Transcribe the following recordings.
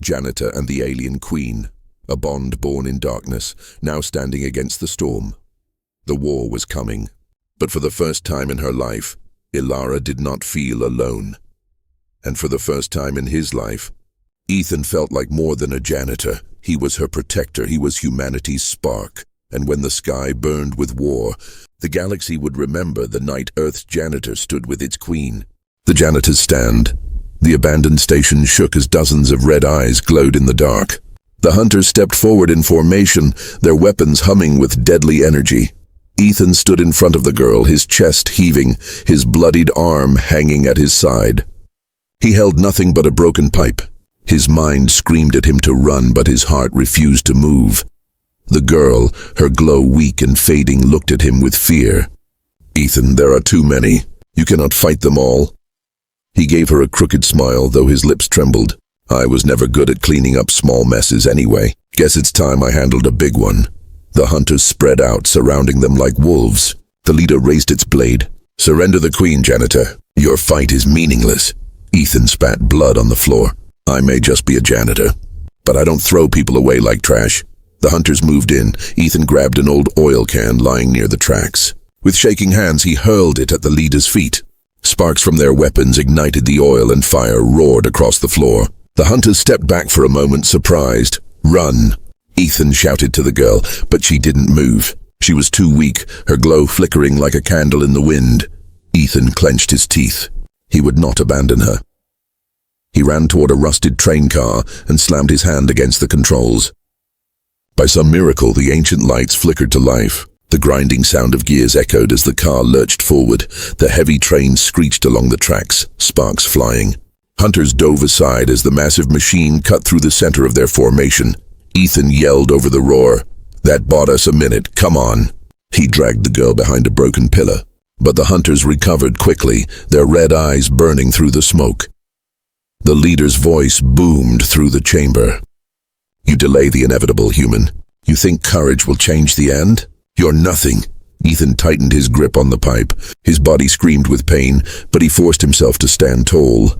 Janitor and the alien queen, a bond born in darkness, now standing against the storm. The war was coming, but for the first time in her life, Ilara did not feel alone. And for the first time in his life, Ethan felt like more than a janitor. He was her protector, he was humanity's spark. And when the sky burned with war, the galaxy would remember the night Earth's janitor stood with its queen. The janitor's stand. The abandoned station shook as dozens of red eyes glowed in the dark. The hunters stepped forward in formation, their weapons humming with deadly energy. Ethan stood in front of the girl, his chest heaving, his bloodied arm hanging at his side. He held nothing but a broken pipe. His mind screamed at him to run, but his heart refused to move. The girl, her glow weak and fading, looked at him with fear. "Ethan, there are too many. You cannot fight them all." He gave her a crooked smile, though his lips trembled. "I was never good at cleaning up small messes anyway. Guess it's time I handled a big one." The hunters spread out, surrounding them like wolves. The leader raised its blade. "Surrender the queen, Janitor. Your fight is meaningless." Ethan spat blood on the floor. "I may just be a janitor, but I don't throw people away like trash." The hunters moved in. Ethan grabbed an old oil can lying near the tracks. With shaking hands, he hurled it at the leader's feet. Sparks from their weapons ignited the oil and fire roared across the floor. The hunters stepped back for a moment, surprised. "Run!" Ethan shouted to the girl, but she didn't move. She was too weak, her glow flickering like a candle in the wind. Ethan clenched his teeth. He would not abandon her. He ran toward a rusted train car and slammed his hand against the controls. By some miracle, the ancient lights flickered to life. The grinding sound of gears echoed as the car lurched forward. The heavy train screeched along the tracks, sparks flying. Hunters dove aside as the massive machine cut through the center of their formation. Ethan yelled over the roar, "That bought us a minute, come on." He dragged the girl behind a broken pillar. But the hunters recovered quickly, their red eyes burning through the smoke. The leader's voice boomed through the chamber. "You delay the inevitable, human. You think courage will change the end? You're nothing." Ethan tightened his grip on the pipe. His body screamed with pain, but he forced himself to stand tall.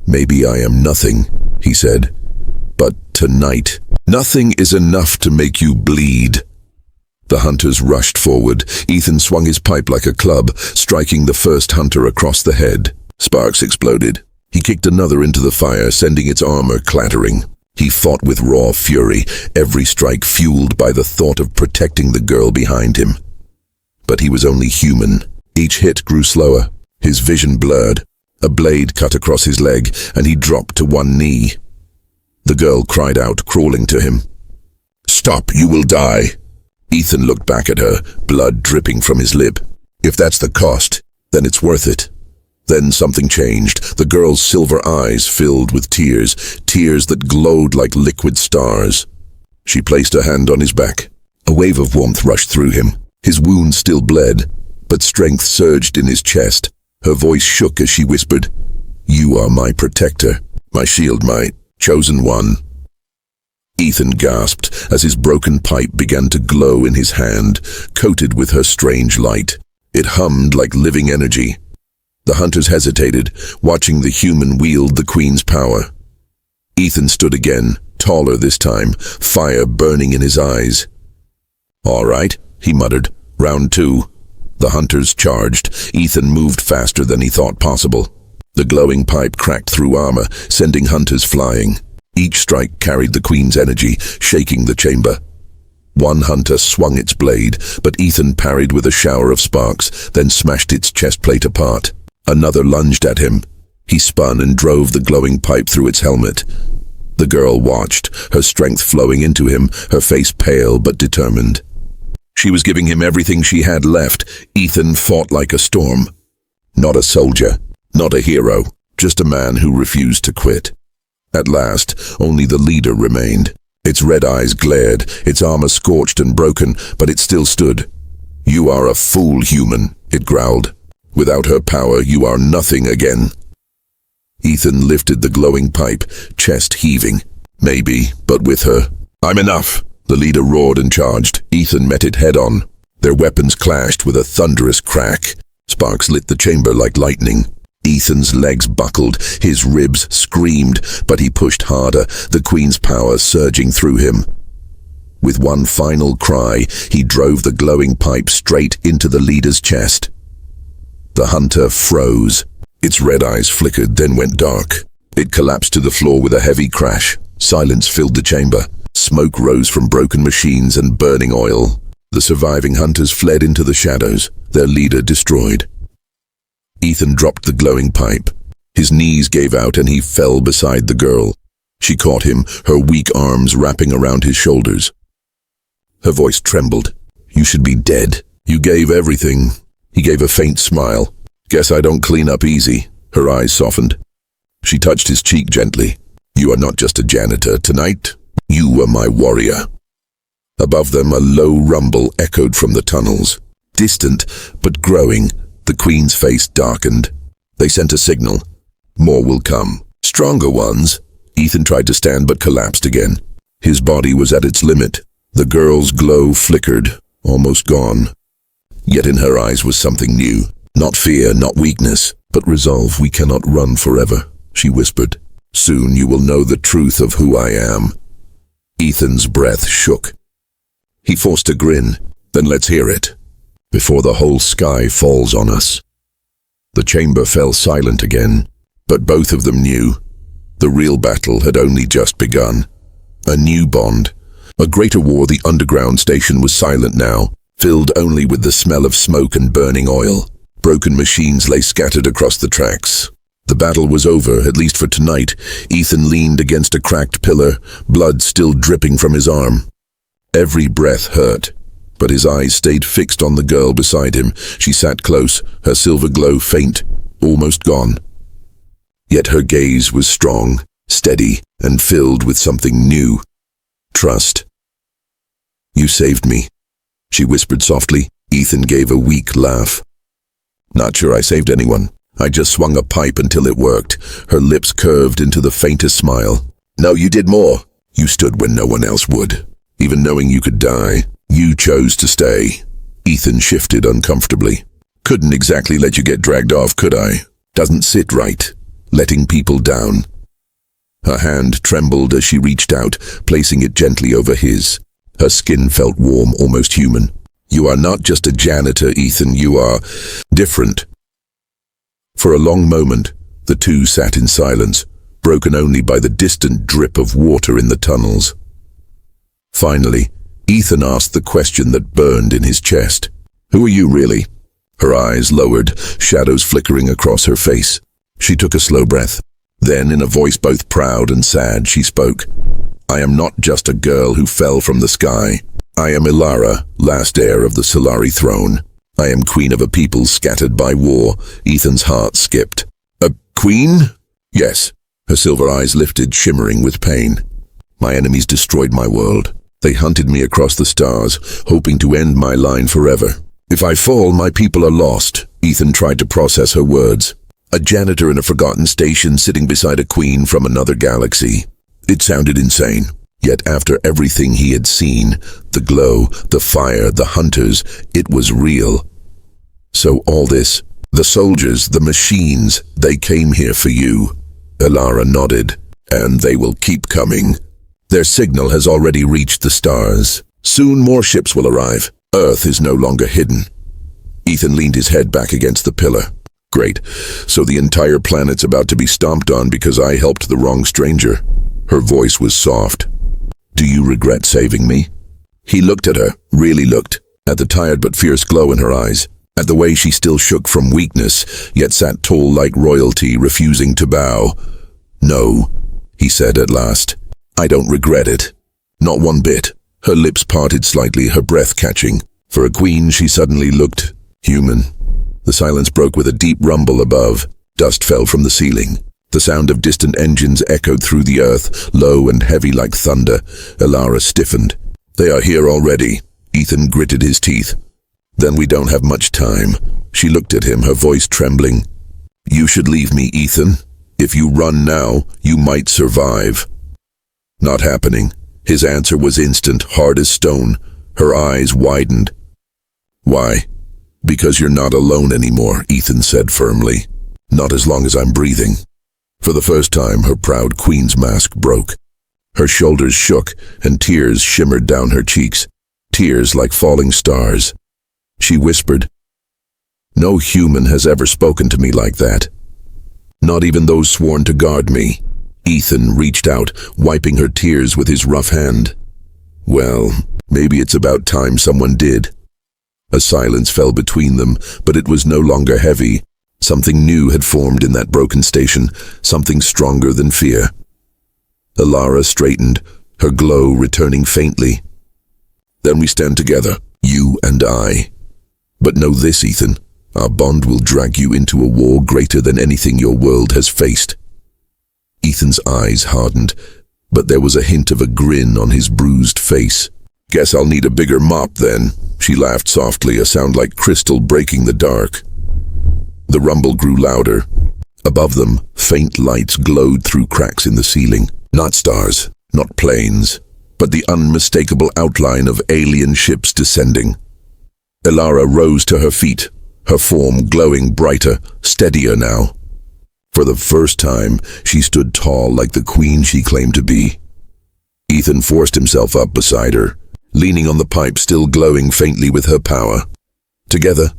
"Maybe I am nothing," he said. "But tonight, nothing is enough to make you bleed." The hunters rushed forward. Ethan swung his pipe like a club, striking the first hunter across the head. Sparks exploded. He kicked another into the fire, sending its armor clattering. He fought with raw fury, every strike fueled by the thought of protecting the girl behind him. But he was only human. Each hit grew slower. His vision blurred. A blade cut across his leg, and he dropped to one knee. The girl cried out, crawling to him. "Stop, you will die." Ethan looked back at her, blood dripping from his lip. "If that's the cost, then it's worth it." Then something changed. The girl's silver eyes filled with tears, tears that glowed like liquid stars. She placed her hand on his back. A wave of warmth rushed through him. His wound still bled, but strength surged in his chest. Her voice shook as she whispered, "You are my protector, my shield, my chosen one." Ethan gasped as his broken pipe began to glow in his hand, coated with her strange light. It hummed like living energy. The hunters hesitated, watching the human wield the queen's power. Ethan stood again, taller this time, fire burning in his eyes. "All right," he muttered. "Round two." The hunters charged. Ethan moved faster than he thought possible. The glowing pipe cracked through armor, sending hunters flying. Each strike carried the queen's energy, shaking the chamber. One hunter swung its blade, but Ethan parried with a shower of sparks, then smashed its chest plate apart. Another lunged at him. He spun and drove the glowing pipe through its helmet. The girl watched, her strength flowing into him, her face pale but determined. She was giving him everything she had left. Ethan fought like a storm. Not a soldier, not a hero, just a man who refused to quit. At last, only the leader remained. Its red eyes glared, its armor scorched and broken, but it still stood. "You are a fool, human," it growled. "Without her power, you are nothing again." Ethan lifted the glowing pipe, chest heaving. "Maybe, but with her." "I'm enough," the leader roared and charged. Ethan met it head-on. Their weapons clashed with a thunderous crack. Sparks lit the chamber like lightning. Ethan's legs buckled, his ribs screamed, but he pushed harder, the Queen's power surging through him. With one final cry, he drove the glowing pipe straight into the leader's chest. The hunter froze. Its red eyes flickered, then went dark. It collapsed to the floor with a heavy crash. Silence filled the chamber. Smoke rose from broken machines and burning oil. The surviving hunters fled into the shadows, their leader destroyed. Ethan dropped the glowing pipe. His knees gave out and he fell beside the girl. She caught him, her weak arms wrapping around his shoulders. Her voice trembled. "You should be dead. You gave everything." He gave a faint smile. "Guess I don't clean up easy." Her eyes softened. She touched his cheek gently. "You are not just a janitor. Tonight, you are my warrior." Above them, a low rumble echoed from the tunnels. Distant, but growing, the Queen's face darkened. They sent a signal. More will come. Stronger ones. Ethan tried to stand but collapsed again. His body was at its limit. The girl's glow flickered, almost gone. Yet in her eyes was something new. Not fear, not weakness, but resolve. "We cannot run forever," she whispered. "Soon you will know the truth of who I am." Ethan's breath shook. He forced a grin. "Then let's hear it, before the whole sky falls on us." The chamber fell silent again, but both of them knew. The real battle had only just begun. A new bond. A greater war. The underground station was silent now, filled only with the smell of smoke and burning oil. Broken machines lay scattered across the tracks. The battle was over, at least for tonight. Ethan leaned against a cracked pillar, blood still dripping from his arm. Every breath hurt, but his eyes stayed fixed on the girl beside him. She sat close, her silver glow faint, almost gone. Yet her gaze was strong, steady, and filled with something new. Trust. "You saved me," she whispered softly. Ethan gave a weak laugh. "Not sure I saved anyone. I just swung a pipe until it worked." Her lips curved into the faintest smile. "No, you did more. You stood when no one else would. Even knowing you could die, you chose to stay." Ethan shifted uncomfortably. "Couldn't exactly let you get dragged off, could I? Doesn't sit right, letting people down." Her hand trembled as she reached out, placing it gently over his. Her skin felt warm, almost human. "You are not just a janitor, Ethan. You are different." For a long moment, the two sat in silence, broken only by the distant drip of water in the tunnels. Finally, Ethan asked the question that burned in his chest. "Who are you really?" Her eyes lowered, shadows flickering across her face. She took a slow breath. Then, in a voice both proud and sad, she spoke. "I am not just a girl who fell from the sky. I am Ilara, last heir of the Solari throne. I am queen of a people scattered by war." Ethan's heart skipped. "A queen?" "Yes." Her silver eyes lifted, shimmering with pain. "My enemies destroyed my world. They hunted me across the stars, hoping to end my line forever. If I fall, my people are lost." Ethan tried to process her words. A janitor in a forgotten station sitting beside a queen from another galaxy. It sounded insane. Yet after everything he had seen, the glow, the fire, the hunters, it was real. "So all this, the soldiers, the machines, they came here for you." Ilara nodded. "And they will keep coming. Their signal has already reached the stars. Soon more ships will arrive. Earth is no longer hidden." Ethan leaned his head back against the pillar. "Great. So the entire planet's about to be stomped on because I helped the wrong stranger." Her voice was soft. "Do you regret saving me?" He looked at her, really looked, at the tired but fierce glow in her eyes, at the way she still shook from weakness, yet sat tall like royalty, refusing to bow. "No," he said at last. "I don't regret it. Not one bit." Her lips parted slightly, her breath catching. For a queen, she suddenly looked human. The silence broke with a deep rumble above. Dust fell from the ceiling. The sound of distant engines echoed through the earth, low and heavy like thunder. Ilara stiffened. "They are here already." Ethan gritted his teeth. "Then we don't have much time." She looked at him, her voice trembling. "You should leave me, Ethan. If you run now, you might survive." "Not happening." His answer was instant, hard as stone. Her eyes widened. "Why?" "Because you're not alone anymore," Ethan said firmly. Not as long as I'm breathing. For the first time, her proud queen's mask broke. Her shoulders shook, and tears shimmered down her cheeks, tears like falling stars. She whispered, "No human has ever spoken to me like that. Not even those sworn to guard me." Ethan reached out, wiping her tears with his rough hand. "Well, maybe it's about time someone did." A silence fell between them, but it was no longer heavy. Something new had formed in that broken station, something stronger than fear. Ilara straightened, her glow returning faintly. "Then we stand together, you and I. But know this, Ethan, our bond will drag you into a war greater than anything your world has faced." Ethan's eyes hardened, but there was a hint of a grin on his bruised face. "Guess I'll need a bigger mop then." She laughed softly, a sound like crystal breaking the dark. The rumble grew louder. Above them, faint lights glowed through cracks in the ceiling. Not stars, not planes, but the unmistakable outline of alien ships descending. Ilara rose to her feet, her form glowing brighter, steadier now. For the first time, she stood tall like the queen she claimed to be. Ethan forced himself up beside her, leaning on the pipe still glowing faintly with her power. Together,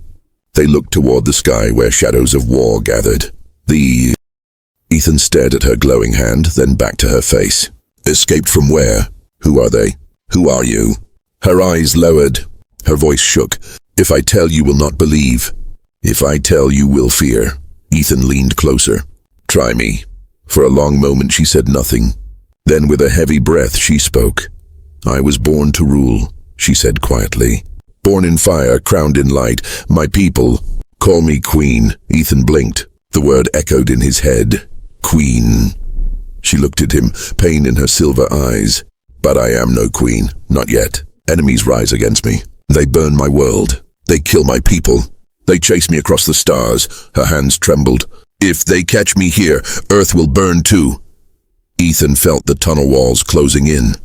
they looked toward the sky where shadows of war gathered. Ethan stared at her glowing hand, then back to her face. "Escaped from where? Who are they? Who are you?" Her eyes lowered. Her voice shook. "If I tell, you will not believe. If I tell, you will fear." Ethan leaned closer. "Try me." For a long moment she said nothing. Then with a heavy breath she spoke. "I was born to rule," she said quietly. "Born in fire, crowned in light. My people call me Queen." Ethan blinked. The word echoed in his head. "Queen." She looked at him, pain in her silver eyes. "But I am no queen, not yet. Enemies rise against me. They burn my world. They kill my people. They chase me across the stars." Her hands trembled. "If they catch me here, Earth will burn too." Ethan felt the tunnel walls closing in.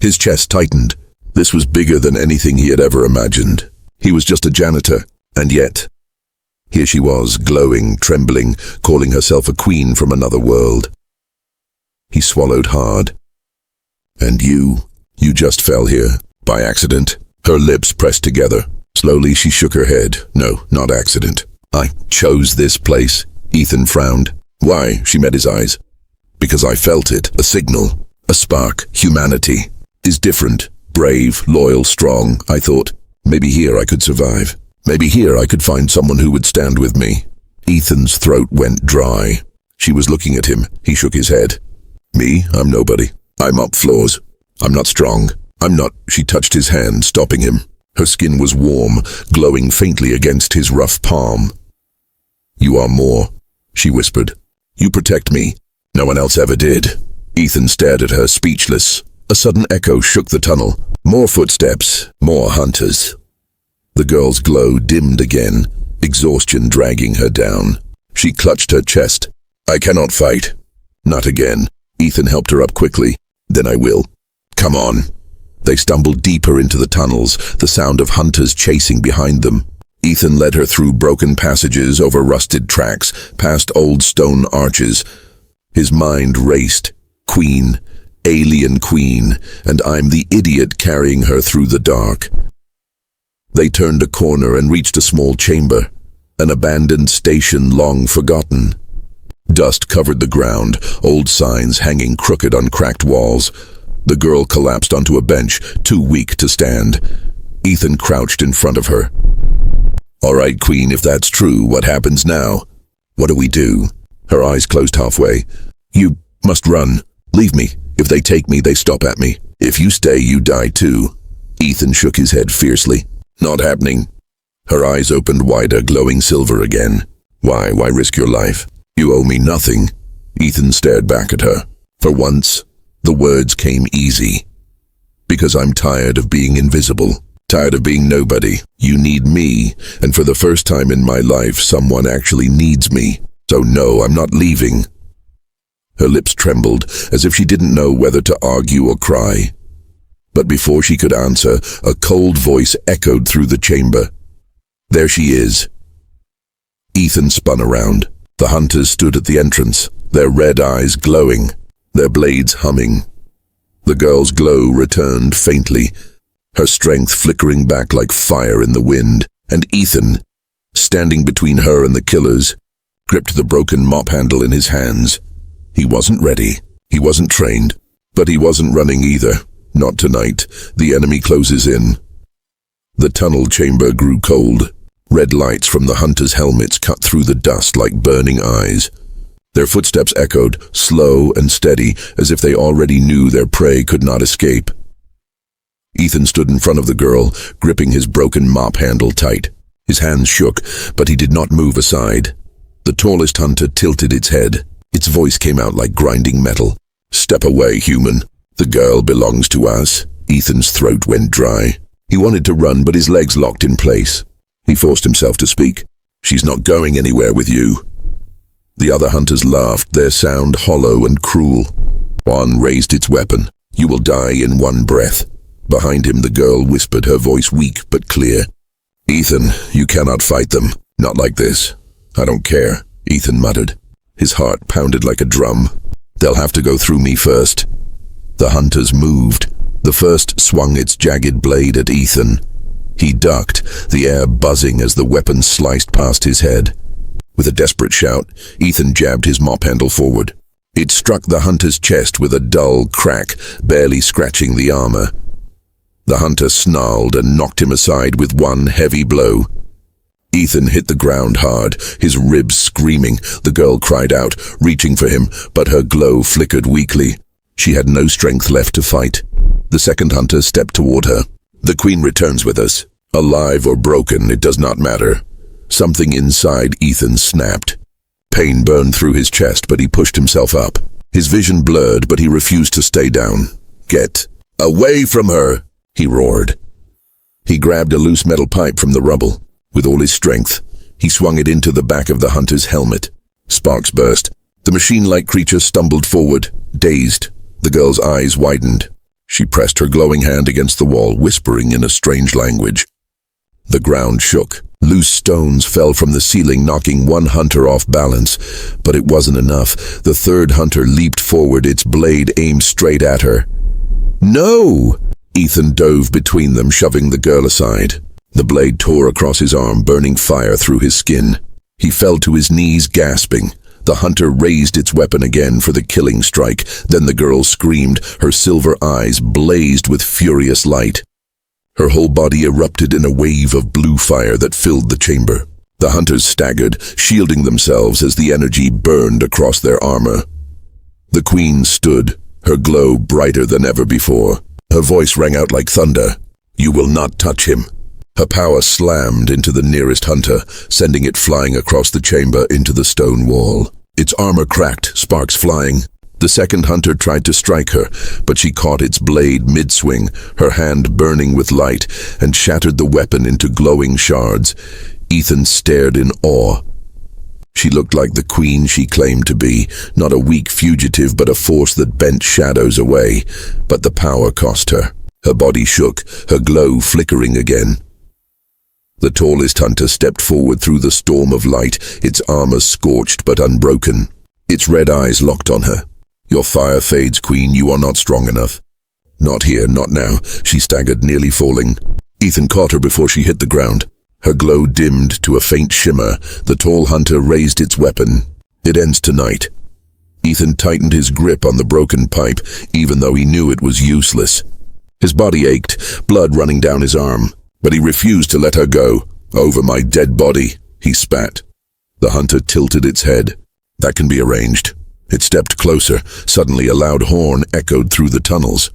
His chest tightened. This was bigger than anything he had ever imagined. He was just a janitor, and yet here she was, glowing, trembling, calling herself a queen from another world. He swallowed hard. "And you just fell here, by accident." Her lips pressed together. Slowly she shook her head. "No, not accident. I chose this place." Ethan frowned. "Why?" She met his eyes. "Because I felt it, a signal, a spark. Humanity is different, brave, loyal, strong. I thought, maybe here I could survive. Maybe here I could find someone who would stand with me." Ethan's throat went dry. She was looking at him. He shook his head. "Me? I'm nobody. I mop floors. I'm not strong. I'm not." She touched his hand, stopping him. Her skin was warm, glowing faintly against his rough palm. "You are more," she whispered. "You protect me. No one else ever did." Ethan stared at her, speechless. A sudden echo shook the tunnel. More footsteps, more hunters. The girl's glow dimmed again, exhaustion dragging her down. She clutched her chest. "I cannot fight." "Not again." Ethan helped her up quickly. "Then I will. Come on." They stumbled deeper into the tunnels, the sound of hunters chasing behind them. Ethan led her through broken passages, over rusted tracks, past old stone arches. His mind raced. Queen, alien queen, and I'm the idiot carrying her through the dark. They turned a corner and reached a small chamber, an abandoned station long forgotten. Dust covered the ground, old signs hanging crooked on cracked walls. The girl collapsed onto a bench, too weak to stand. Ethan crouched in front of her. "All right, Queen, if that's true, what happens now? What do we do?" Her eyes closed halfway. "You must run. Leave me. If they take me, they stop at me. If you stay, you die too." Ethan shook his head fiercely. "Not happening." Her eyes opened wider, glowing silver again. Why risk your life? You owe me nothing." Ethan stared back at her. For once, the words came easy. "Because I'm tired of being invisible. Tired of being nobody. You need me, and for the first time in my life, someone actually needs me. So no, I'm not leaving." Her lips trembled, as if she didn't know whether to argue or cry. But before she could answer, a cold voice echoed through the chamber. "There she is." Ethan spun around. The hunters stood at the entrance, their red eyes glowing, their blades humming. The girl's glow returned faintly, her strength flickering back like fire in the wind, and Ethan, standing between her and the killers, gripped the broken mop handle in his hands. He wasn't ready, he wasn't trained, but he wasn't running either. Not tonight. The enemy closes in. The tunnel chamber grew cold. Red lights from the hunters' helmets cut through the dust like burning eyes. Their footsteps echoed, slow and steady, as if they already knew their prey could not escape. Ethan stood in front of the girl, gripping his broken mop handle tight. His hands shook, but he did not move aside. The tallest hunter tilted its head. Its voice came out like grinding metal. "Step away, human. The girl belongs to us." Ethan's throat went dry. He wanted to run, but his legs locked in place. He forced himself to speak. "She's not going anywhere with you." The other hunters laughed, their sound hollow and cruel. One raised its weapon. "You will die in one breath." Behind him, the girl whispered, her voice weak but clear. "Ethan, you cannot fight them. Not like this." "I don't care," Ethan muttered. His heart pounded like a drum. "They'll have to go through me first." The hunters moved. The first swung its jagged blade at Ethan. He ducked, the air buzzing as the weapon sliced past his head. With a desperate shout, Ethan jabbed his mop handle forward. It struck the hunter's chest with a dull crack, barely scratching the armor. The hunter snarled and knocked him aside with one heavy blow. Ethan hit the ground hard, his ribs screaming. The girl cried out, reaching for him, but her glow flickered weakly. She had no strength left to fight. The second hunter stepped toward her. "The queen returns with us. Alive or broken, it does not matter." Something inside Ethan snapped. Pain burned through his chest, but he pushed himself up. His vision blurred, but he refused to stay down. "Get away from her!" he roared. He grabbed a loose metal pipe from the rubble. With all his strength, he swung it into the back of the hunter's helmet. Sparks burst. The machine-like creature stumbled forward, dazed. The girl's eyes widened. She pressed her glowing hand against the wall, whispering in a strange language. The ground shook. Loose stones fell from the ceiling, knocking one hunter off balance. But it wasn't enough. The third hunter leaped forward, its blade aimed straight at her. "No!" Ethan dove between them, shoving the girl aside. The blade tore across his arm, burning fire through his skin. He fell to his knees, gasping. The hunter raised its weapon again for the killing strike. Then the girl screamed. Her silver eyes blazed with furious light. Her whole body erupted in a wave of blue fire that filled the chamber. The hunters staggered, shielding themselves as the energy burned across their armor. The queen stood, her glow brighter than ever before. Her voice rang out like thunder. "You will not touch him." Her power slammed into the nearest hunter, sending it flying across the chamber into the stone wall. Its armor cracked, sparks flying. The second hunter tried to strike her, but she caught its blade mid-swing, her hand burning with light, and shattered the weapon into glowing shards. Ethan stared in awe. She looked like the queen she claimed to be, not a weak fugitive but a force that bent shadows away. But the power cost her. Her body shook, her glow flickering again. The tallest hunter stepped forward through the storm of light, its armor scorched but unbroken. Its red eyes locked on her. "Your fire fades, queen. You are not strong enough." "Not here, not now." She staggered, nearly falling. Ethan caught her before she hit the ground. Her glow dimmed to a faint shimmer. The tall hunter raised its weapon. "It ends tonight." Ethan tightened his grip on the broken pipe, even though he knew it was useless. His body ached, blood running down his arm. But he refused to let her go. "Over my dead body," he spat. The hunter tilted its head. "That can be arranged." It stepped closer. Suddenly a loud horn echoed through the tunnels.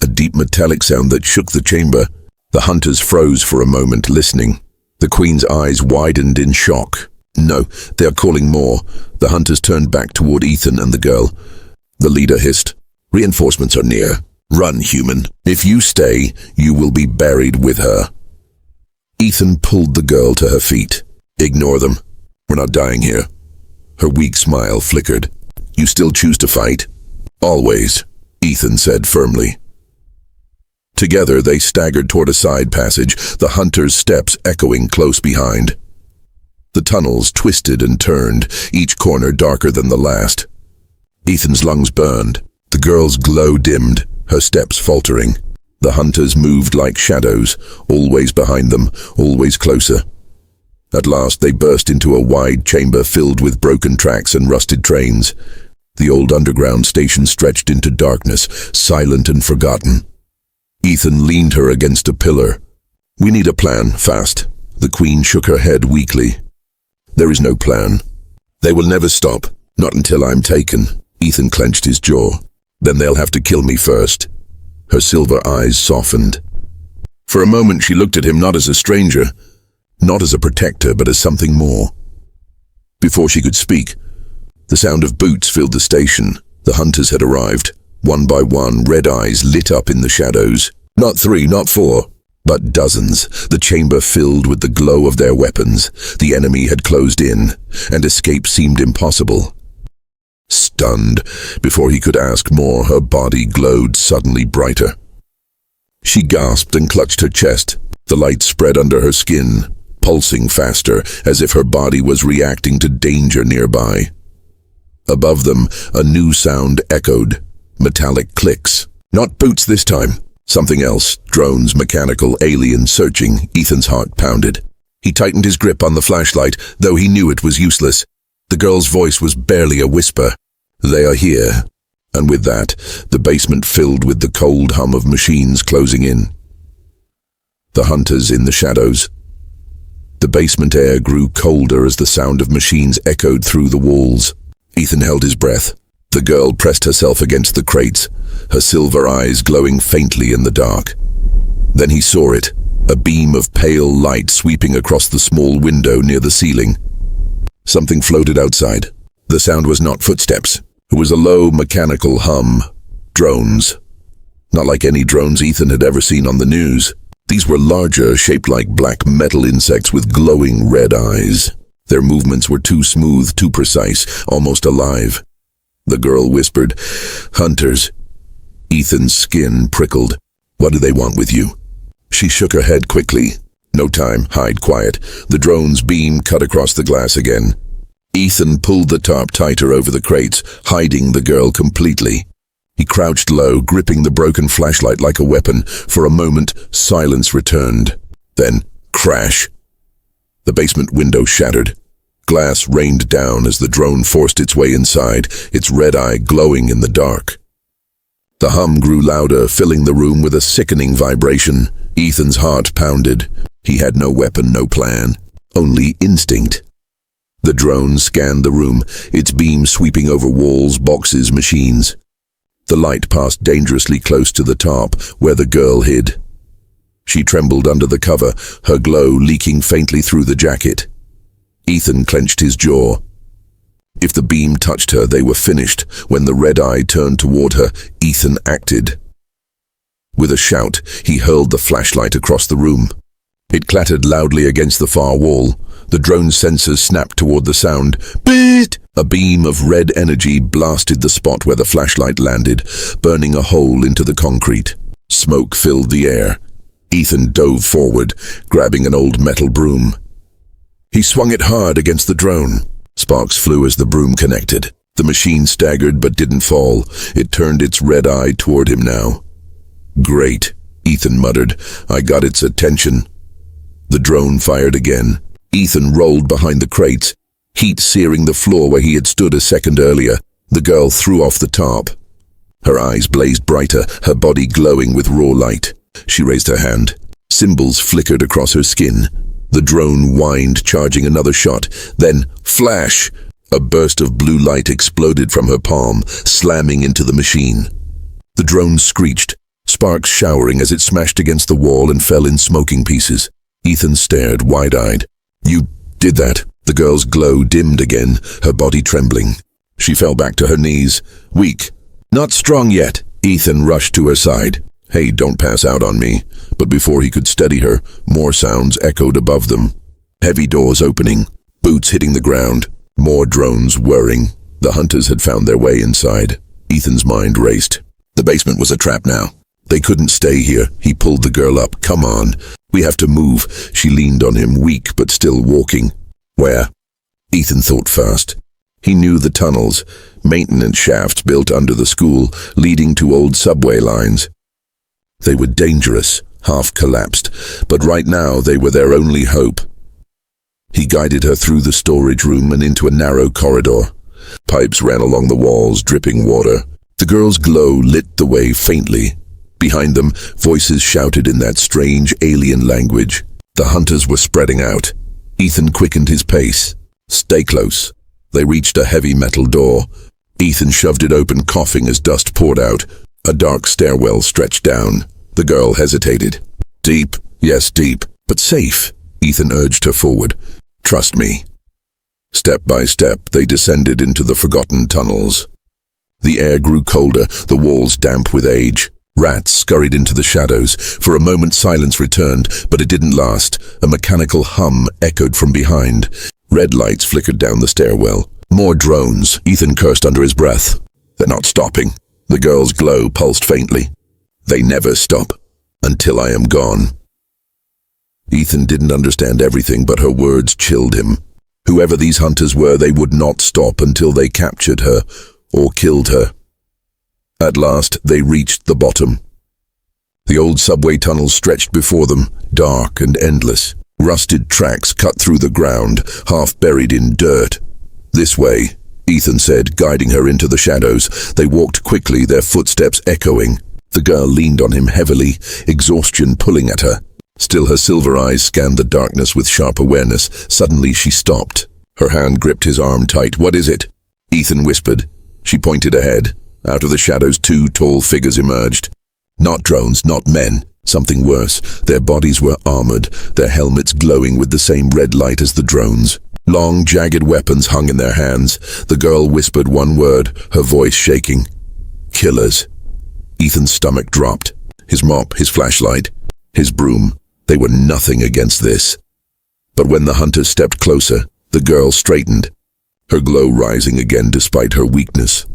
A deep metallic sound that shook the chamber. The hunters froze for a moment, listening. The queen's eyes widened in shock. "No, they are calling more." The hunters turned back toward Ethan and the girl. The leader hissed, "Reinforcements are near. Run, human. If you stay, you will be buried with her." Ethan pulled the girl to her feet. "Ignore them. We're not dying here." Her weak smile flickered. "You still choose to fight?" "Always," Ethan said firmly. Together they staggered toward a side passage, the hunter's steps echoing close behind. The tunnels twisted and turned, each corner darker than the last. Ethan's lungs burned. The girl's glow dimmed, her steps faltering. The hunters moved like shadows, always behind them, always closer. At last they burst into a wide chamber filled with broken tracks and rusted trains. The old underground station stretched into darkness, silent and forgotten. Ethan leaned her against a pillar. "We need a plan, fast." The Queen shook her head weakly. "There is no plan. They will never stop, not until I'm taken." Ethan clenched his jaw. "Then they'll have to kill me first." Her silver eyes softened. For a moment she looked at him not as a stranger, not as a protector, but as something more. Before she could speak, the sound of boots filled the station. The hunters had arrived. One by one, red eyes lit up in the shadows. Not 3, not 4, but dozens, the chamber filled with the glow of their weapons. The enemy had closed in, and escape seemed impossible. Stunned, before he could ask more, her body glowed suddenly brighter. She gasped and clutched her chest. The light spread under her skin, pulsing faster, as if her body was reacting to danger nearby. Above them, a new sound echoed. Metallic clicks. Not boots this time. Something else. Drones, mechanical, alien, searching. Ethan's heart pounded. He tightened his grip on the flashlight, though he knew it was useless. The girl's voice was barely a whisper. "They are here." And with that, the basement filled with the cold hum of machines closing in. The hunters in the shadows. The basement air grew colder as the sound of machines echoed through the walls. Ethan held his breath. The girl pressed herself against the crates, her silver eyes glowing faintly in the dark. Then he saw it, a beam of pale light sweeping across the small window near the ceiling. Something floated outside. The sound was not footsteps. It was a low, mechanical hum. Drones. Not like any drones Ethan had ever seen on the news. These were larger, shaped like black metal insects with glowing red eyes. Their movements were too smooth, too precise, almost alive. The girl whispered, "Hunters." Ethan's skin prickled. "What do they want with you?" She shook her head quickly. "No time, hide quiet." The drone's beam cut across the glass again. Ethan pulled the tarp tighter over the crates, hiding the girl completely. He crouched low, gripping the broken flashlight like a weapon. For a moment, silence returned. Then, crash. The basement window shattered. Glass rained down as the drone forced its way inside, its red eye glowing in the dark. The hum grew louder, filling the room with a sickening vibration. Ethan's heart pounded. He had no weapon, no plan, only instinct. The drone scanned the room, its beam sweeping over walls, boxes, machines. The light passed dangerously close to the tarp, where the girl hid. She trembled under the cover, her glow leaking faintly through the jacket. Ethan clenched his jaw. If the beam touched her, they were finished. When the red eye turned toward her, Ethan acted. With a shout, he hurled the flashlight across the room. It clattered loudly against the far wall. The drone's sensors snapped toward the sound. Beat! A beam of red energy blasted the spot where the flashlight landed, burning a hole into the concrete. Smoke filled the air. Ethan dove forward, grabbing an old metal broom. He swung it hard against the drone. Sparks flew as the broom connected. The machine staggered but didn't fall. It turned its red eye toward him now. "Great," Ethan muttered. "I got its attention." The drone fired again. Ethan rolled behind the crates, heat searing the floor where he had stood a second earlier. The girl threw off the tarp. Her eyes blazed brighter, her body glowing with raw light. She raised her hand. Symbols flickered across her skin. The drone whined, charging another shot. Then, flash! A burst of blue light exploded from her palm, slamming into the machine. The drone screeched, sparks showering as it smashed against the wall and fell in smoking pieces. Ethan stared, wide-eyed. "You did that?" The girl's glow dimmed again, her body trembling. She fell back to her knees, weak. "Not strong yet." Ethan rushed to her side. "Hey, don't pass out on me." But before he could steady her, more sounds echoed above them. Heavy doors opening, boots hitting the ground, more drones whirring. The hunters had found their way inside. Ethan's mind raced. The basement was a trap now. They couldn't stay here. He pulled the girl up. "Come on. We have to move." She leaned on him, weak but still walking. Where? Ethan thought fast. He knew the tunnels, maintenance shafts built under the school, leading to old subway lines. They were dangerous, half collapsed, but right now they were their only hope. He guided her through the storage room and into a narrow corridor. Pipes ran along the walls, dripping water. The girl's glow lit the way faintly. Behind them, voices shouted in that strange alien language. The hunters were spreading out. Ethan quickened his pace. Stay close. They reached a heavy metal door. Ethan shoved it open, coughing as dust poured out. A dark stairwell stretched down. The girl hesitated. Deep, yes, deep, but safe. Ethan urged her forward. Trust me. Step by step, they descended into the forgotten tunnels. The air grew colder, the walls damp with age. Rats scurried into the shadows. For a moment silence returned, but it didn't last. A mechanical hum echoed from behind. Red lights flickered down the stairwell. More drones, Ethan cursed under his breath. They're not stopping. The girl's glow pulsed faintly. They never stop, until I am gone. Ethan didn't understand everything, but her words chilled him. Whoever these hunters were, they would not stop until they captured her or killed her. At last, they reached the bottom. The old subway tunnels stretched before them, dark and endless. Rusted tracks cut through the ground, half buried in dirt. This way, Ethan said, guiding her into the shadows. They walked quickly, their footsteps echoing. The girl leaned on him heavily, exhaustion pulling at her. Still, her silver eyes scanned the darkness with sharp awareness. Suddenly, she stopped. Her hand gripped his arm tight. What is it? Ethan whispered. She pointed ahead. Out of the shadows, two tall figures emerged. Not drones, not men. Something worse. Their bodies were armored, their helmets glowing with the same red light as the drones. Long, jagged weapons hung in their hands. The girl whispered one word, her voice shaking. Killers. Ethan's stomach dropped. His mop, his flashlight, his broom. They were nothing against this. But when the hunters stepped closer, the girl straightened, her glow rising again despite her weakness.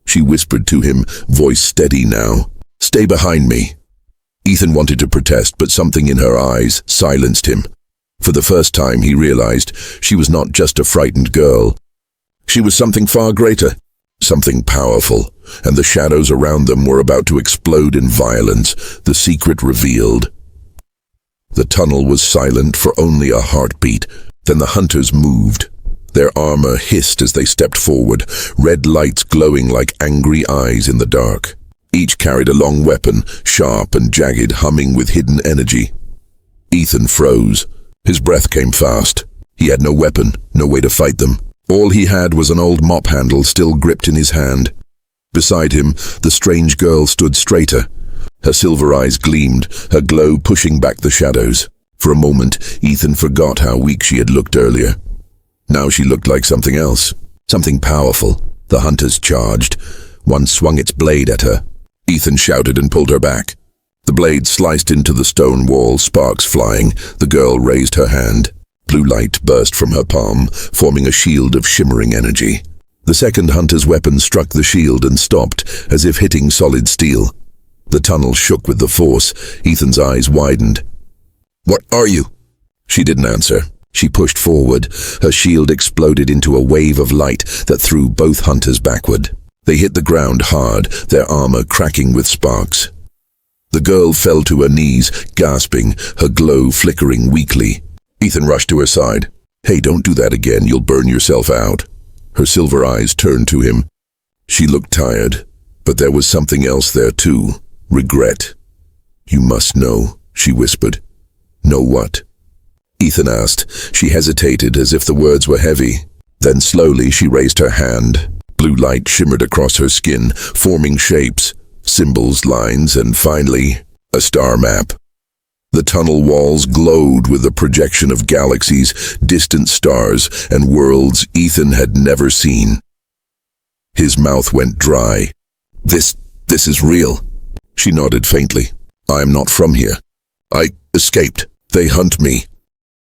She whispered to him, voice steady now. Stay behind me. Ethan wanted to protest, but something in her eyes silenced him. For the first time, he realized she was not just a frightened girl. She was something far greater, something powerful, and the shadows around them were about to explode in violence, the secret revealed. The tunnel was silent for only a heartbeat. Then the hunters moved. Their armor hissed as they stepped forward, red lights glowing like angry eyes in the dark. Each carried a long weapon, sharp and jagged, humming with hidden energy. Ethan froze. His breath came fast. He had no weapon, no way to fight them. All he had was an old mop handle still gripped in his hand. Beside him, the strange girl stood straighter. Her silver eyes gleamed, her glow pushing back the shadows. For a moment, Ethan forgot how weak she had looked earlier. Now she looked like something else, something powerful. The hunters charged. One swung its blade at her. Ethan shouted and pulled her back. The blade sliced into the stone wall, sparks flying. The girl raised her hand. Blue light burst from her palm, forming a shield of shimmering energy. The second hunter's weapon struck the shield and stopped, as if hitting solid steel. The tunnel shook with the force. Ethan's eyes widened. What are you? She didn't answer. She pushed forward. Her shield exploded into a wave of light that threw both hunters backward. They hit the ground hard, their armor cracking with sparks. The girl fell to her knees, gasping, her glow flickering weakly. Ethan rushed to her side. Hey, don't do that again, you'll burn yourself out. Her silver eyes turned to him. She looked tired, but there was something else there too. Regret. You must know, she whispered. Know what? Ethan asked. She hesitated as if the words were heavy. Then slowly she raised her hand. Blue light shimmered across her skin, forming shapes, symbols, lines, and finally, a star map. The tunnel walls glowed with the projection of galaxies, distant stars, and worlds Ethan had never seen. His mouth went dry. This is real. She nodded faintly. I am not from here. I escaped. They hunt me.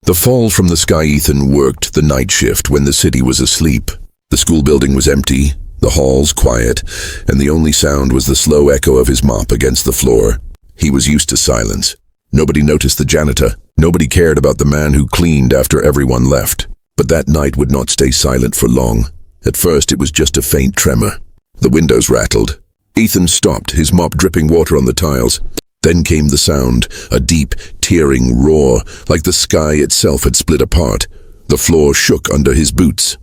The fall from the sky Ethan worked the night shift when the city was asleep. The school building was empty, the halls quiet, and the only sound was the slow echo of his mop against the floor. He was used to silence. Nobody noticed the janitor. Nobody cared about the man who cleaned after everyone left. But that night would not stay silent for long. At first it was just a faint tremor. The windows rattled. Ethan stopped, his mop dripping water on the tiles. Then came the sound, a deep, tearing roar, like the sky itself had split apart. The floor shook under his boots.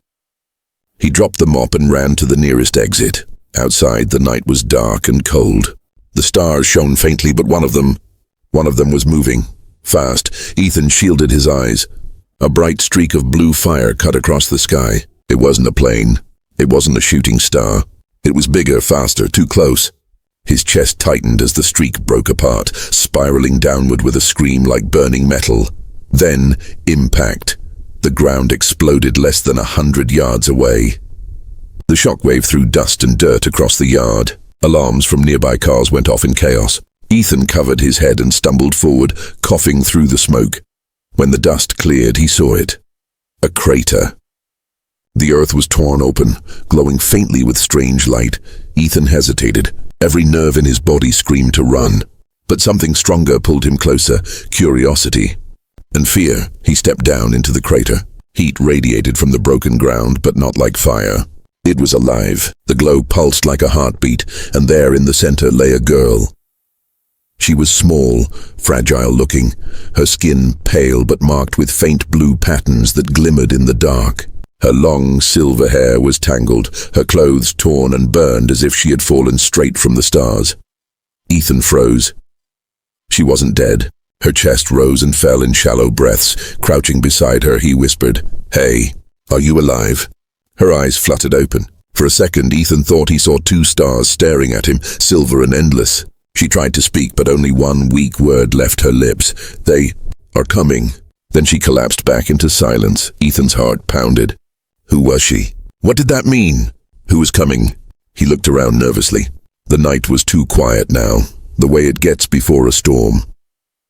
He dropped the mop and ran to the nearest exit. Outside, the night was dark and cold. The stars shone faintly, but one of them was moving. Fast, Ethan shielded his eyes. A bright streak of blue fire cut across the sky. It wasn't a plane. It wasn't a shooting star. It was bigger, faster, too close. His chest tightened as the streak broke apart, spiraling downward with a scream like burning metal. Then, impact. The ground exploded less than 100 yards away. The shockwave threw dust and dirt across the yard. Alarms from nearby cars went off in chaos. Ethan covered his head and stumbled forward, coughing through the smoke. When the dust cleared, he saw it. A crater. The earth was torn open, glowing faintly with strange light. Ethan hesitated. Every nerve in his body screamed to run. But something stronger pulled him closer, curiosity and fear. He stepped down into the crater. Heat radiated from the broken ground, but not like fire. It was alive. The glow pulsed like a heartbeat, and there in the center lay a girl. She was small, fragile-looking, her skin pale but marked with faint blue patterns that glimmered in the dark. Her long, silver hair was tangled, her clothes torn and burned as if she had fallen straight from the stars. Ethan froze. She wasn't dead. Her chest rose and fell in shallow breaths. Crouching beside her, he whispered, "Hey, are you alive?" Her eyes fluttered open. For a second, Ethan thought he saw two stars staring at him, silver and endless. She tried to speak, but only one weak word left her lips. "They are coming." Then she collapsed back into silence. Ethan's heart pounded. Who was she? What did that mean? Who was coming? He looked around nervously. The night was too quiet now, the way it gets before a storm.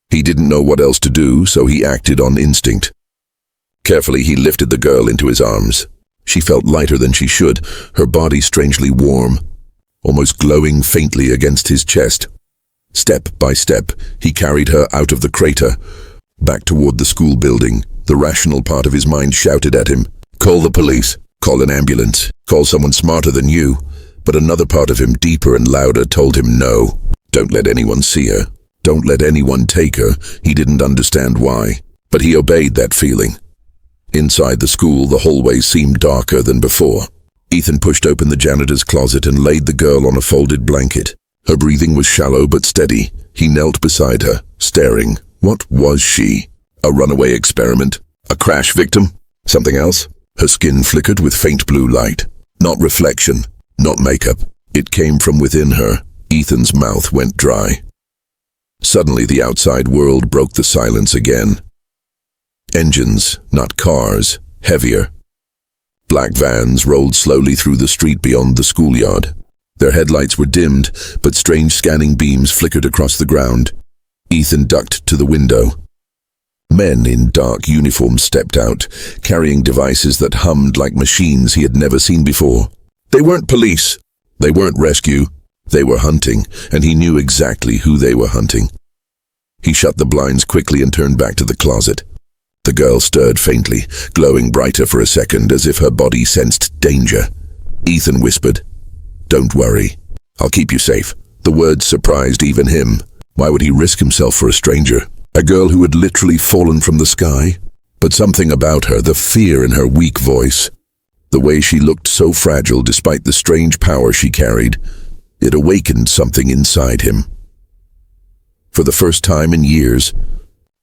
He didn't know what else to do, so he acted on instinct. Carefully, he lifted the girl into his arms. She felt lighter than she should, her body strangely warm, almost glowing faintly against his chest. Step by step, he carried her out of the crater, back toward the school building. The rational part of his mind shouted at him, "Call the police, call an ambulance, call someone smarter than you." But another part of him, deeper and louder, told him no. Don't let anyone see her. Don't let anyone take her. He didn't understand why, but he obeyed that feeling. Inside the school, the hallways seemed darker than before. Ethan pushed open the janitor's closet and laid the girl on a folded blanket. Her breathing was shallow but steady. He knelt beside her, staring. What was she? A runaway experiment? A crash victim? Something else? Her skin flickered with faint blue light. Not reflection, not makeup. It came from within her. Ethan's mouth went dry. Suddenly, the outside world broke the silence again. Engines, not cars, heavier. Black vans rolled slowly through the street beyond the schoolyard. Their headlights were dimmed, but strange scanning beams flickered across the ground. Ethan ducked to the window. Men in dark uniforms stepped out, carrying devices that hummed like machines he had never seen before. They weren't police. They weren't rescue. They were hunting, and he knew exactly who they were hunting. He shut the blinds quickly and turned back to the closet. The girl stirred faintly, glowing brighter for a second as if her body sensed danger. Ethan whispered, "Don't worry. I'll keep you safe." The words surprised even him. Why would he risk himself for a stranger? A girl who had literally fallen from the sky? But something about her, the fear in her weak voice, the way she looked so fragile despite the strange power she carried, it awakened something inside him. For the first time in years,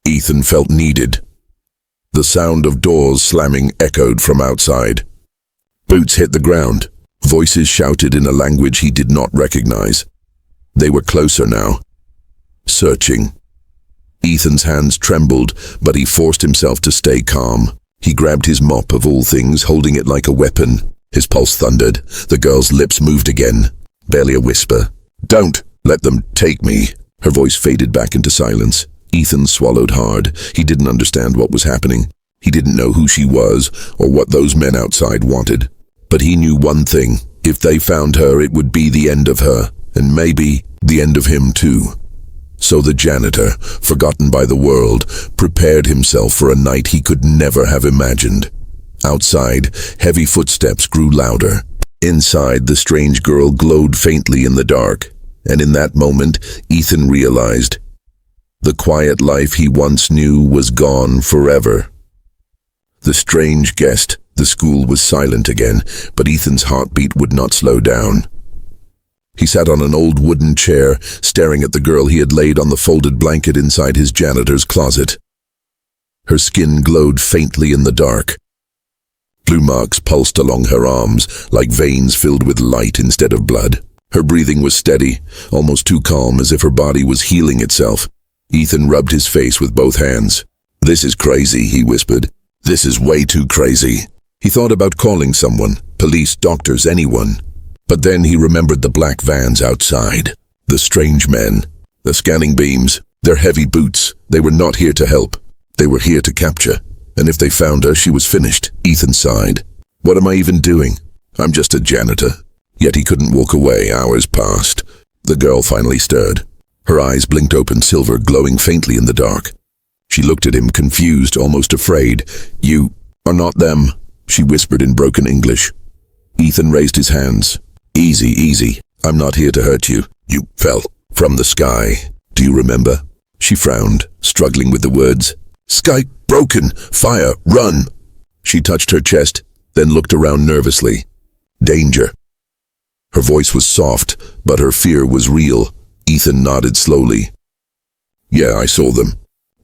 Ethan felt needed. The sound of doors slamming echoed from outside. Boots hit the ground. Voices shouted in a language he did not recognize. They were closer now, searching. Ethan's hands trembled, but he forced himself to stay calm. He grabbed his mop of all things, holding it like a weapon. His pulse thundered. The girl's lips moved again. Barely a whisper. "Don't let them take me." Her voice faded back into silence. Ethan swallowed hard. He didn't understand what was happening. He didn't know who she was or what those men outside wanted. But he knew one thing. If they found her, it would be the end of her, and maybe the end of him too. So the janitor, forgotten by the world, prepared himself for a night he could never have imagined. Outside, heavy footsteps grew louder. Inside, the strange girl glowed faintly in the dark, and in that moment, Ethan realized the quiet life he once knew was gone forever. The strange guest, the school was silent again, but Ethan's heartbeat would not slow down. He sat on an old wooden chair, staring at the girl he had laid on the folded blanket inside his janitor's closet. Her skin glowed faintly in the dark. Blue marks pulsed along her arms, like veins filled with light instead of blood. Her breathing was steady, almost too calm, as if her body was healing itself. Ethan rubbed his face with both hands. "This is crazy," he whispered. "This is way too crazy." He thought about calling someone, police, doctors, anyone. But then he remembered the black vans outside. The strange men, the scanning beams, their heavy boots. They were not here to help. They were here to capture. And if they found her, she was finished. Ethan sighed. "What am I even doing? I'm just a janitor." Yet he couldn't walk away. Hours passed. The girl finally stirred. Her eyes blinked open, silver, glowing faintly in the dark. She looked at him, confused, almost afraid. "You are not them," she whispered in broken English. Ethan raised his hands. "Easy, easy. I'm not here to hurt you. You fell from the sky. Do you remember?" She frowned, struggling with the words. "Sky broken. Fire. Run." She touched her chest, then looked around nervously. "Danger." Her voice was soft, but her fear was real. Ethan nodded slowly. "Yeah, I saw them.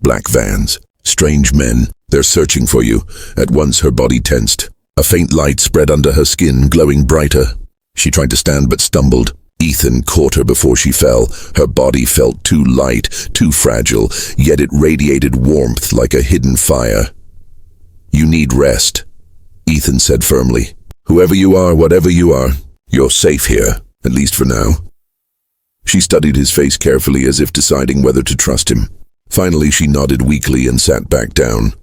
Black vans. Strange men. They're searching for you." At once her body tensed. A faint light spread under her skin, glowing brighter. She tried to stand but stumbled. Ethan caught her before she fell. Her body felt too light, too fragile, yet it radiated warmth like a hidden fire. "You need rest," Ethan said firmly. "Whoever you are, whatever you are, you're safe here, at least for now." She studied his face carefully, as if deciding whether to trust him. Finally, she nodded weakly and sat back down.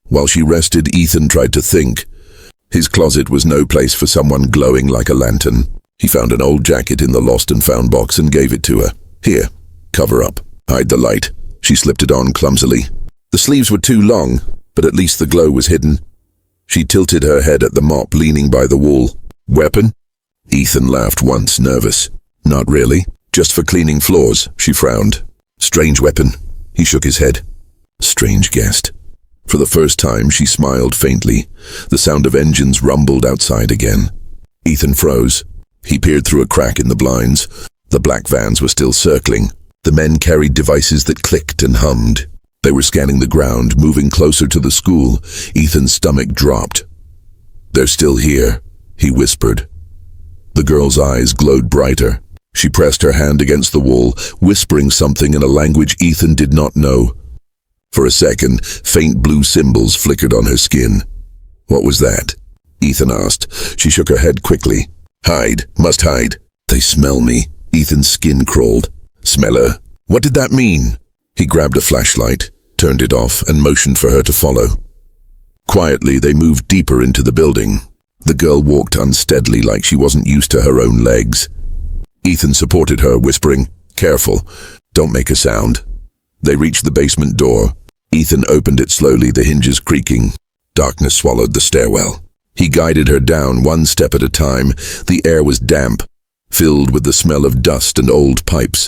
While she rested, Ethan tried to think. His closet was no place for someone glowing like a lantern. He found an old jacket in the lost and found box and gave it to her. "Here, cover up. Hide the light." She slipped it on clumsily. The sleeves were too long, but at least the glow was hidden. She tilted her head at the mop, leaning by the wall. "Weapon?" Ethan laughed once, nervous. "Not really. Just for cleaning floors," she frowned. "Strange weapon." He shook his head. "Strange guest." For the first time, she smiled faintly. The sound of engines rumbled outside again. Ethan froze. He peered through a crack in the blinds. The black vans were still circling. The men carried devices that clicked and hummed. They were scanning the ground, moving closer to the school. Ethan's stomach dropped. "They're still here," he whispered. The girl's eyes glowed brighter. She pressed her hand against the wall, whispering something in a language Ethan did not know. For a second, faint blue symbols flickered on her skin. "What was that?" Ethan asked. She shook her head quickly. "Hide. Must hide." "They smell me." Ethan's skin crawled. "Smell her? What did that mean?" He grabbed a flashlight, turned it off, and motioned for her to follow. Quietly, they moved deeper into the building. The girl walked unsteadily, like she wasn't used to her own legs. Ethan supported her, whispering, "Careful. Don't make a sound." They reached the basement door. Ethan opened it slowly, the hinges creaking. Darkness swallowed the stairwell. He guided her down, one step at a time. The air was damp, filled with the smell of dust and old pipes.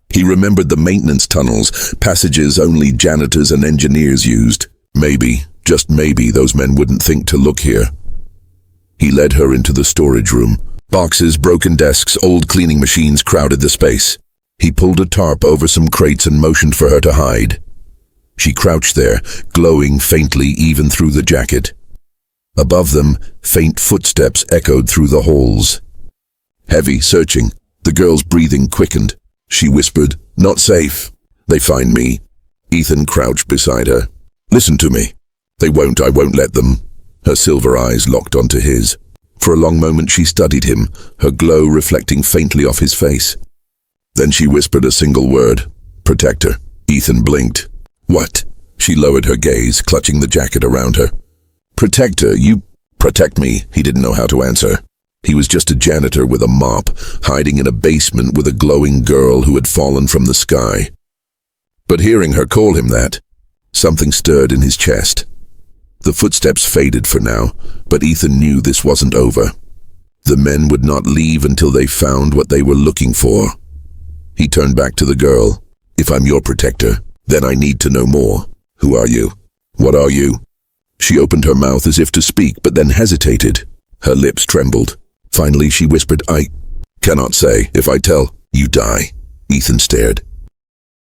He remembered the maintenance tunnels, passages only janitors and engineers used. Maybe, just maybe, those men wouldn't think to look here. He led her into the storage room. Boxes, broken desks, old cleaning machines crowded the space. He pulled a tarp over some crates and motioned for her to hide. She crouched there, glowing faintly even through the jacket. Above them, faint footsteps echoed through the halls. Heavy, searching. The girl's breathing quickened. She whispered, "Not safe. They find me." Ethan crouched beside her. "Listen to me. They won't. I won't let them." Her silver eyes locked onto his. For a long moment she studied him, her glow reflecting faintly off his face. Then she whispered a single word, "Protector." Ethan blinked. "What?" She lowered her gaze, clutching the jacket around her. "Protector, you protect me." He didn't know how to answer. He was just a janitor with a mop, hiding in a basement with a glowing girl who had fallen from the sky. But hearing her call him that, something stirred in his chest. The footsteps faded for now, but Ethan knew this wasn't over. The men would not leave until they found what they were looking for. He turned back to the girl. If I'm your protector, then I need to know more. Who are you? What are you? She opened her mouth as if to speak, but then hesitated. Her lips trembled. Finally, she whispered, I cannot say. If I tell, you die. Ethan stared.